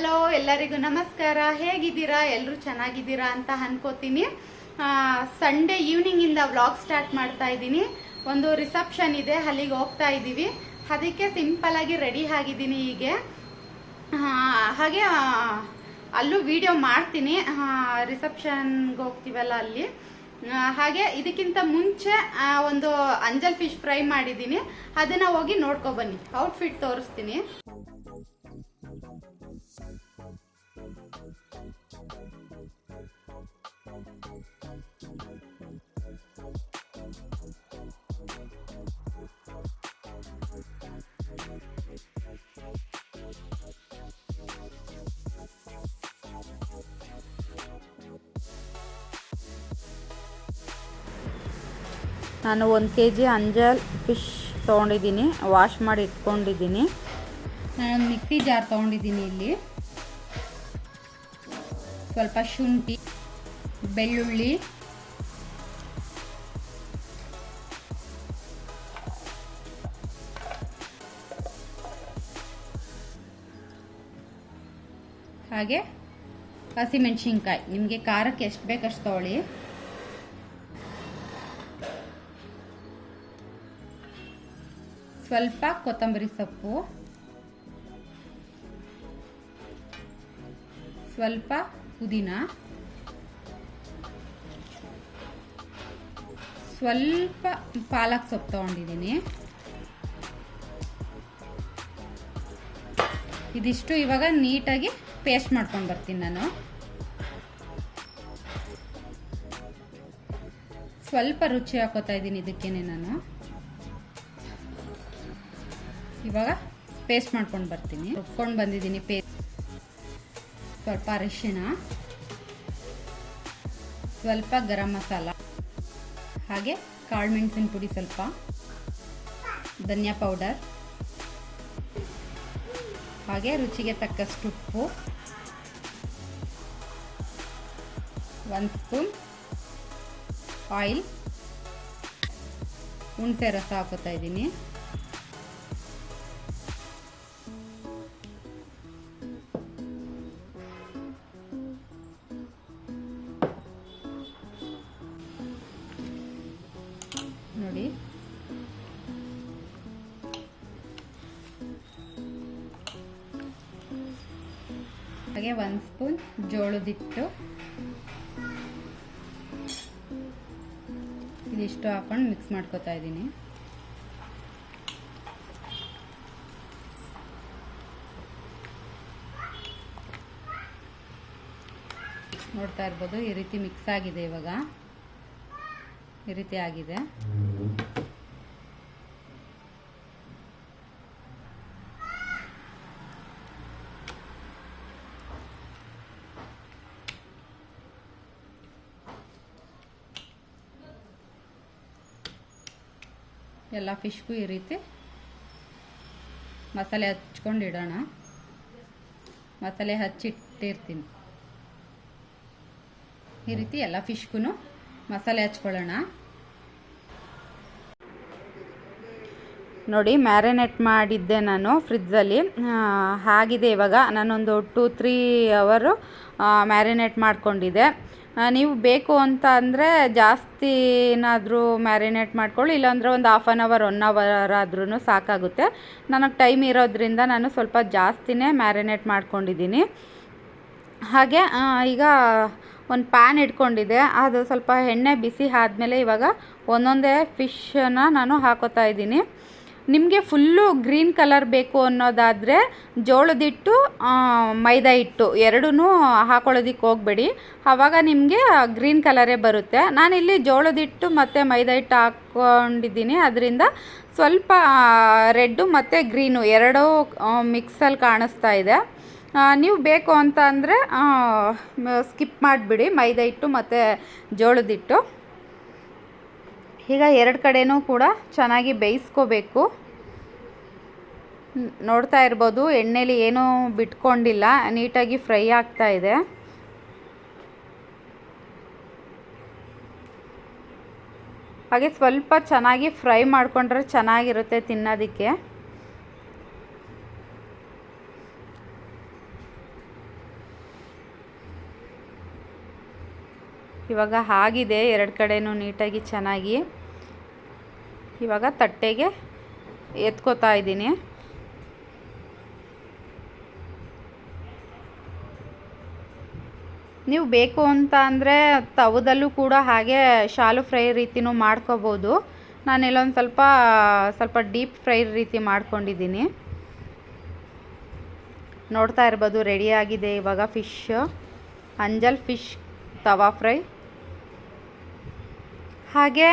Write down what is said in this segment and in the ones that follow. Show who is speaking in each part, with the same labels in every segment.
Speaker 1: Hello, ಎಲ್ಲರಿಗೂ ನಮಸ್ಕಾರ. ಹೇಗಿದ್ದೀರಾ? ಎಲ್ಲರೂ ಚೆನ್ನಾಗಿದ್ದೀರಾ ಅಂತ ಅನ್ಕೋತೀನಿ. ಸಂಡೇ ಈವ್ನಿಂಗ್ ಇಂದ ವ್ಲಾಗ್ ಸ್ಟಾರ್ಟ್ ಮಾಡ್ತಾ ಇದ್ದೀನಿ. ಒಂದು ರಿಸೆಪ್ಷನ್ ಇದೆ, ಅಲ್ಲಿಗೆ ಹೋಗ್ತಾ ಇದ್ದೀವಿ. ಅದಕ್ಕೆ ಸಿಂಪಲ್ ಆಗಿ ರೆಡಿ ಆಗಿದ್ದೀನಿ. ಹೀಗೆ ಹಾಗೆ ಅಲ್ಲೂ ವಿಡಿಯೋ ಮಾಡ್ತೀನಿ. ರಿಸೆಪ್ಷನ್ಗೆ ಹೋಗ್ತೀವಲ್ಲ ಅಲ್ಲಿ. ಹಾಗೆ ಇದಕ್ಕಿಂತ ಮುಂಚೆ ಒಂದು ಅಂಜಲ್ ಫಿಶ್ ಫ್ರೈ ಮಾಡಿದ್ದೀನಿ, ಅದನ್ನ ಹೋಗಿ ನೋಡ್ಕೊ ಬನ್ನಿ. ಔಟ್ಫಿಟ್ ತೋರಿಸ್ತೀನಿ. ನಾನು 1 kg ಅಂಜಲ್ ಫಿಶ್ ತೊಗೊಂಡಿದ್ದೀನಿ, ವಾಶ್ ಮಾಡಿ ಇಟ್ಕೊಂಡಿದ್ದೀನಿ. ನಾನೊಂದು ಮಿಕ್ಸಿ ಜಾರ್ ತೊಗೊಂಡಿದ್ದೀನಿ. ಇಲ್ಲಿ ಸ್ವಲ್ಪ ಶುಂಠಿ, ಬೆಳ್ಳುಳ್ಳಿ, ಹಾಗೆ ಹಸಿಮೆಣಸಿನ್ಕಾಯಿ. ನಿಮಗೆ ಖಾರಕ್ಕೆ ಎಷ್ಟು ಬೇಕಷ್ಟು ತೊಗೊಳ್ಳಿ. ಸ್ವಲ್ಪ ಕೊತ್ತಂಬರಿ ಸೊಪ್ಪು, ಸ್ವಲ್ಪ ಪುದೀನ, ಸ್ವಲ್ಪ ಪಾಲಕ್ ಸೊಪ್ಪು ತೊಗೊಂಡಿದ್ದೀನಿ. ಇದಿಷ್ಟು ಇವಾಗ ನೀಟಾಗಿ ಪೇಸ್ಟ್ ಮಾಡ್ಕೊಂಡು ಬರ್ತೀನಿ. ನಾನು ಸ್ವಲ್ಪ ರುಚಿ ಹಾಕೋತಾ ಇದ್ದೀನಿ ಇದಕ್ಕೇನೆ. ನಾನು ಇವಾಗ ಪೇಸ್ಟ್ ಮಾಡ್ಕೊಂಡು ಬರ್ತೀನಿ. ರುಬ್ಕೊಂಡು ಬಂದಿದ್ದೀನಿ ಪೇಸ್ಟ್. ಸ್ವಲ್ಪ ಅರಿಶಿಣ, ಸ್ವಲ್ಪ ಗರಂ ಮಸಾಲ, ಹಾಗೆ ಕಾಳು ಮೆಣಸಿನ ಪುಡಿ, ಸ್ವಲ್ಪ ಧನಿಯಾ ಪೌಡರ್, ಹಾಗೆ ರುಚಿಗೆ ತಕ್ಕಷ್ಟು ಉಪ್ಪು, 1 ಸ್ಪೂನ್ ಆಯಿಲ್, ಹುಣಸೆ ರಸ ಹಾಕೋತಾ ಇದ್ದೀನಿ. ನೋಡಿ, ಹಾಗೆ 1 ಸ್ಪೂನ್ ಜೋಳದ ಹಿಟ್ಟು, ಇದಿಷ್ಟು ಹಾಕೊಂಡು ಮಿಕ್ಸ್ ಮಾಡ್ಕೊತಾ ಇದ್ದೀನಿ. ನೋಡ್ತಾ ಇರ್ಬೋದು, ಈ ರೀತಿ ಮಿಕ್ಸ್ ಆಗಿದೆ. ಇವಾಗ ಈ ರೀತಿ ಆಗಿದೆ. ಎಲ್ಲ ಫಿಶ್ಗೂ ಈ ರೀತಿ ಮಸಾಲೆ ಹಚ್ಕೊಂಡು ಇಡೋಣ. ಮಸಾಲೆ ಹಚ್ಚಿಟ್ಟಿರ್ತೀನಿ. ಈ ರೀತಿ ಎಲ್ಲ ಫಿಶ್ಗೂ ಮಸಾಲೆ ಹಚ್ಕೊಳ್ಳೋಣ. ನೋಡಿ, ಮ್ಯಾರಿನೇಟ್ ಮಾಡಿದ್ದೆ ನಾನು ಫ್ರಿಜ್ಜಲ್ಲಿ. ಆಗಿದೆ ಇವಾಗ. ನಾನೊಂದು 2-3 ಅವರು ಮ್ಯಾರಿನೇಟ್ ಮಾಡ್ಕೊಂಡಿದ್ದೆ. ನೀವು ಬೇಕು ಅಂತ ಅಂದರೆ ಜಾಸ್ತಿ ಏನಾದರೂ ಮ್ಯಾರಿನೇಟ್ ಮಾಡ್ಕೊಳ್ಳಿ, ಇಲ್ಲಾಂದರೆ ಒಂದು 1/2 hour 1 hour ಆದ್ರೂ ಸಾಕಾಗುತ್ತೆ. ನನಗೆ ಟೈಮ್ ಇರೋದ್ರಿಂದ ನಾನು ಸ್ವಲ್ಪ ಜಾಸ್ತಿನೇ ಮ್ಯಾರಿನೇಟ್ ಮಾಡ್ಕೊಂಡಿದ್ದೀನಿ. ಹಾಗೆ ಈಗ ಒಂದು ಪ್ಯಾನ್ ಇಟ್ಕೊಂಡಿದ್ದೆ. ಅದು ಸ್ವಲ್ಪ ಎಣ್ಣೆ ಬಿಸಿ ಆದಮೇಲೆ ಇವಾಗ ಒಂದೊಂದೇ ಫಿಶನ್ನು ನಾನು ಹಾಕೋತಾ ಇದ್ದೀನಿ. ನಿಮಗೆ ಫುಲ್ಲು ಗ್ರೀನ್ ಕಲರ್ ಬೇಕು ಅನ್ನೋದಾದರೆ ಜೋಳದ ಹಿಟ್ಟು, ಮೈದಾ ಹಿಟ್ಟು ಎರಡೂ ಹಾಕೊಳ್ಳೋದಕ್ಕೆ ಹೋಗಬೇಡಿ. ಆವಾಗ ನಿಮಗೆ ಗ್ರೀನ್ ಕಲರೇ ಬರುತ್ತೆ. ನಾನಿಲ್ಲಿ ಜೋಳದ ಹಿಟ್ಟು ಮತ್ತು ಮೈದಾ ಹಿಟ್ಟು ಹಾಕ್ಕೊಂಡಿದ್ದೀನಿ. ಅದರಿಂದ ಸ್ವಲ್ಪ ರೆಡ್ಡು ಮತ್ತು ಗ್ರೀನು ಎರಡೂ ಮಿಕ್ಸಲ್ಲಿ ಕಾಣಿಸ್ತಾ ಇದೆ. ನೀವು ಬೇಕು ಅಂತ ಅಂದರೆ ಸ್ಕಿಪ್ ಮಾಡಿಬಿಡಿ ಮೈದಾ ಹಿಟ್ಟು ಮತ್ತು ಜೋಳದ ಹಿಟ್ಟು. ಈಗ 2 ಕಡೆನೂ ಕೂಡ ಚೆನ್ನಾಗಿ ಬೇಯಿಸ್ಕೋಬೇಕು. ನೋಡ್ತಾ ಇರ್ಬೋದು, ಎಣ್ಣೆಲಿ ಏನೂ ಬಿಟ್ಕೊಂಡಿಲ್ಲ, ನೀಟಾಗಿ ಫ್ರೈ ಆಗ್ತಾ ಇದೆ. ಹಾಗೆ ಸ್ವಲ್ಪ ಚೆನ್ನಾಗಿ ಫ್ರೈ ಮಾಡಿಕೊಂಡ್ರೆ ಚೆನ್ನಾಗಿರುತ್ತೆ ತಿನ್ನೋದಕ್ಕೆ. ಇವಾಗ ಆಗಿದೆ 2 ಕಡೆನೂ ನೀಟಾಗಿ ಚೆನ್ನಾಗಿ. ಇವಾಗ ತಟ್ಟೆಗೆ ಎತ್ಕೋತಾ ಇದ್ದೀನಿ. ನೀವು ಬೇಕು ಅಂತ ಅಂದರೆ ತವದಲ್ಲೂ ಕೂಡ ಹಾಗೆ ಶಾಲು ಫ್ರೈ ರೀತಿನೂ ಮಾಡ್ಕೋಬೋದು. ನಾನಿಲ್ಲೊಂದು ಸ್ವಲ್ಪ ಡೀಪ್ ಫ್ರೈ ರೀತಿ ಮಾಡ್ಕೊಂಡಿದ್ದೀನಿ. ನೋಡ್ತಾ ಇರ್ಬೋದು ರೆಡಿಯಾಗಿದೆ ಇವಾಗ ಫಿಶ್, ಅಂಜಲ್ ಫಿಶ್ ತವಾ ಫ್ರೈ. ಹಾಗೆ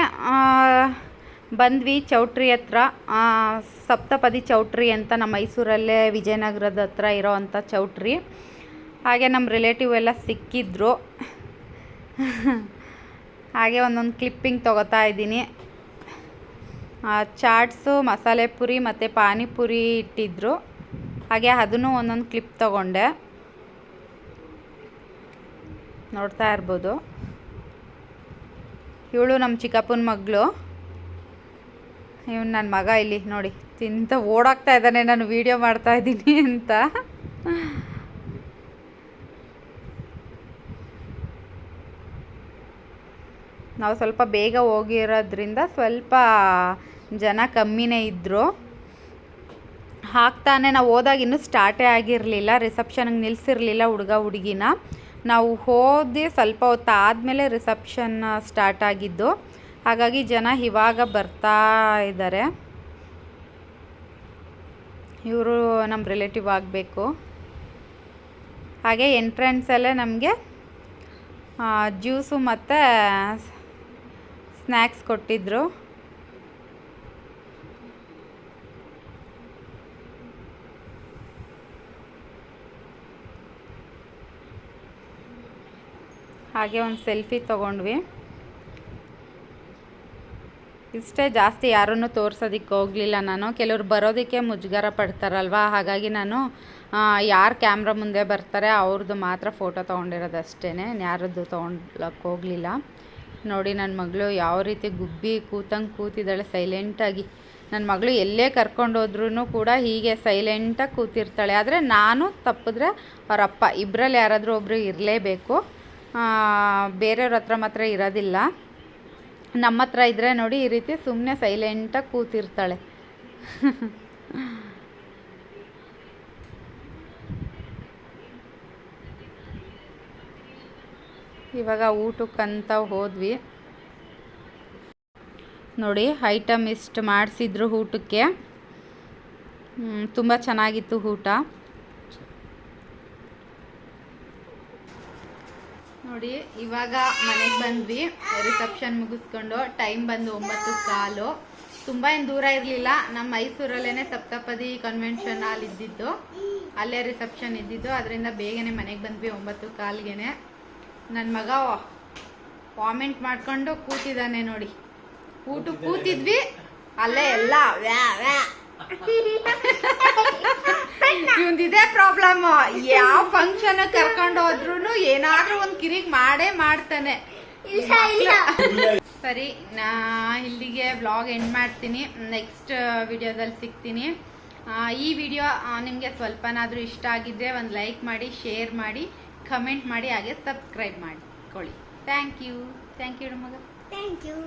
Speaker 1: ಬಂದ್ವಿ ಚೌಟ್ರಿ ಹತ್ರ. ಸಪ್ತಪದಿ ಚೌಟ್ರಿ ಅಂತ ನಮ್ಮ ಮೈಸೂರಲ್ಲೇ ವಿಜಯನಗರದ ಹತ್ರ ಇರೋವಂಥ ಚೌಟ್ರಿ. ಹಾಗೆ ನಮ್ಮ ರಿಲೇಟಿವ್ ಎಲ್ಲ ಸಿಕ್ಕಿದ್ರು. ಹಾಗೆ ಒಂದೊಂದು ಕ್ಲಿಪ್ಪಿಂಗ್ ತೊಗೋತಾ ಇದ್ದೀನಿ. ಚಾಟ್ಸು, ಮಸಾಲೆ ಪುರಿ ಮತ್ತು ಪಾನಿಪುರಿ ಇಟ್ಟಿದ್ರು. ಹಾಗೆ ಅದನ್ನು ಒಂದೊಂದು ಕ್ಲಿಪ್ ತೊಗೊಂಡೆ. ನೋಡ್ತಾ ಇರ್ಬೋದು. ಇವಳು ನಮ್ಮ ಚಿಕ್ಕಪ್ಪನ ಮಗಳು. ಇವನು ನನ್ನ ಮಗ ಇಲ್ಲಿ ನೋಡಿ ತಿಂತ ಓಡಾಕ್ತಾ ಇದ್ದಾನೆ ನಾನು ವೀಡಿಯೋ ಮಾಡ್ತಾ ಇದ್ದೀನಿ ಅಂತ. ನಾವು ಸ್ವಲ್ಪ ಬೇಗ ಹೋಗಿರೋದ್ರಿಂದ ಸ್ವಲ್ಪ ಜನ ಕಮ್ಮಿನೇ ಇದ್ದರು. ಹಾಕ್ತಾನೆ ನಾವು ಹೋದಾಗ ಇನ್ನೂ ಸ್ಟಾರ್ಟೇ ಆಗಿರಲಿಲ್ಲ. ರಿಸೆಪ್ಷನ್ಗೆ ನಿಲ್ಲಿಸಿರಲಿಲ್ಲ ಹುಡುಗ ಹುಡುಗಿನ. ನಾವು ಹೋದಿ ಸ್ವಲ್ಪ ಹೊತ್ತು ಆದಮೇಲೆ ರಿಸೆಪ್ಷನ್ ಸ್ಟಾರ್ಟ್ ಆಗಿದ್ದು. ಹಾಗಾಗಿ ಜನ ಇವಾಗ ಬರ್ತಾ ಇದ್ದಾರೆ. ಇವರು ನಮ್ಮ ರಿಲೇಟಿವ್ ಆಗಬೇಕು. ಹಾಗೆ ಎಂಟ್ರೆನ್ಸಲ್ಲೇ ನಮಗೆ ಜ್ಯೂಸು ಮತ್ತು ಸ್ನ್ಯಾಕ್ಸ್ ಕೊಟ್ಟಿದ್ದರು. ಹಾಗೆ ಒಂದು ಸೆಲ್ಫಿ ತೊಗೊಂಡ್ವಿ. ಇಷ್ಟೇ, ಜಾಸ್ತಿ ಯಾರನ್ನು ತೋರ್ಸೋದಕ್ಕೆ ಹೋಗಲಿಲ್ಲ ನಾನು. ಕೆಲವ್ರು ಬರೋದಕ್ಕೆ ಮುಜುಗರ ಪಡ್ತಾರಲ್ವ, ಹಾಗಾಗಿ ನಾನು ಯಾರು ಕ್ಯಾಮ್ರಾ ಮುಂದೆ ಬರ್ತಾರೆ ಅವ್ರದ್ದು ಮಾತ್ರ ಫೋಟೋ ತೊಗೊಂಡಿರೋದು ಅಷ್ಟೇ. ಯಾರದ್ದು ತೊಗೊಳಕ್ಕೆ ಹೋಗಲಿಲ್ಲ. ನೋಡಿ ನನ್ನ ಮಗಳು ಯಾವ ರೀತಿ ಗುಬ್ಬಿ ಕೂತಂಗೆ ಕೂತಿದ್ದಾಳೆ ಸೈಲೆಂಟಾಗಿ. ನನ್ನ ಮಗಳು ಎಲ್ಲೇ ಕರ್ಕೊಂಡೋದ್ರೂ ಕೂಡ ಹೀಗೆ ಸೈಲೆಂಟಾಗಿ ಕೂತಿರ್ತಾಳೆ. ಆದರೆ ನಾನು ತಪ್ಪಿದ್ರೆ ಅವರಪ್ಪ ಇಬ್ಬರಲ್ಲಿ ಯಾರಾದರೂ ಒಬ್ಬರು ಇರಲೇಬೇಕು. ಬೇರೆಯವ್ರ ಹತ್ರ ಮಾತ್ರ ಇರೋದಿಲ್ಲ. ನಮ್ಮ ಹತ್ರ ಇದ್ದರೆ ನೋಡಿ ಈ ರೀತಿ ಸುಮ್ಮನೆ ಸೈಲೆಂಟಾಗಿ ಕೂತಿರ್ತಾಳೆ. ಇವಾಗ ಊಟಕ್ಕಂತ ಹೋದ್ವಿ. ನೋಡಿ ಐಟಮ್ ಇಷ್ಟು ಮಾಡಿಸಿದ್ರು ಊಟಕ್ಕೆ. ತುಂಬ ಚೆನ್ನಾಗಿತ್ತು ಊಟ. ನೋಡಿ ಇವಾಗ ಮನೆಗೆ ಬಂದ್ವಿ ರಿಸೆಪ್ಷನ್ ಮುಗಿಸ್ಕೊಂಡು. ಟೈಮ್ ಬಂದು 9:15. ತುಂಬ ಏನು ದೂರ ಇರಲಿಲ್ಲ. ನಮ್ಮ ಮೈಸೂರಲ್ಲೇ ಸಪ್ತಪದಿ ಕನ್ವೆನ್ಷನ್ ಹಾಲ್ ಇದ್ದಿದ್ದು, ಅಲ್ಲೇ ರಿಸೆಪ್ಷನ್ ಇದ್ದಿದ್ದು. ಅದರಿಂದ ಬೇಗನೆ ಮನೆಗೆ ಬಂದ್ವಿ 9:15ಗೆ. ನನ್ನ ಮಗ ವಾಮಿಂಟ್ ಮಾಡ್ಕೊಂಡು ಕೂತಿದ್ದಾನೆ ನೋಡಿ. ಊಟಕ್ಕೆ ಕೂತಿದ್ವಿ, ಅಲ್ಲೇ ಎಲ್ಲ ಇವಂದಿದೆ ಪ್ರಾಬ್ಲಮ್. ಯಾವ ಫಂಕ್ಷನ್ ಕರ್ಕೊಂಡು ಹೋದ್ರು ಏನಾದ್ರೂ ಒಂದು ಕಿರಿಕ್ ಮಾಡೇ ಮಾಡ್ತಾನೆ. ಸರಿ, ನಾ ಇಲ್ಲಿಗೆ ವ್ಲಾಗ್ ಎಂಡ್ ಮಾಡ್ತೀನಿ. ನೆಕ್ಸ್ಟ್ ವಿಡಿಯೋದಲ್ಲಿ ಸಿಗ್ತೀನಿ. ಈ ವಿಡಿಯೋ ನಿಮಗೆ ಸ್ವಲ್ಪನಾದರೂ ಇಷ್ಟ ಆಗಿದ್ದರೆ ಒಂದು ಲೈಕ್ ಮಾಡಿ, ಶೇರ್ ಮಾಡಿ, ಕಮೆಂಟ್ ಮಾಡಿ, ಹಾಗೆ ಸಬ್ಸ್ಕ್ರೈಬ್ ಮಾಡಿಕೊಳ್ಳಿ. ಥ್ಯಾಂಕ್ ಯು ಮಗ.
Speaker 2: Thank you.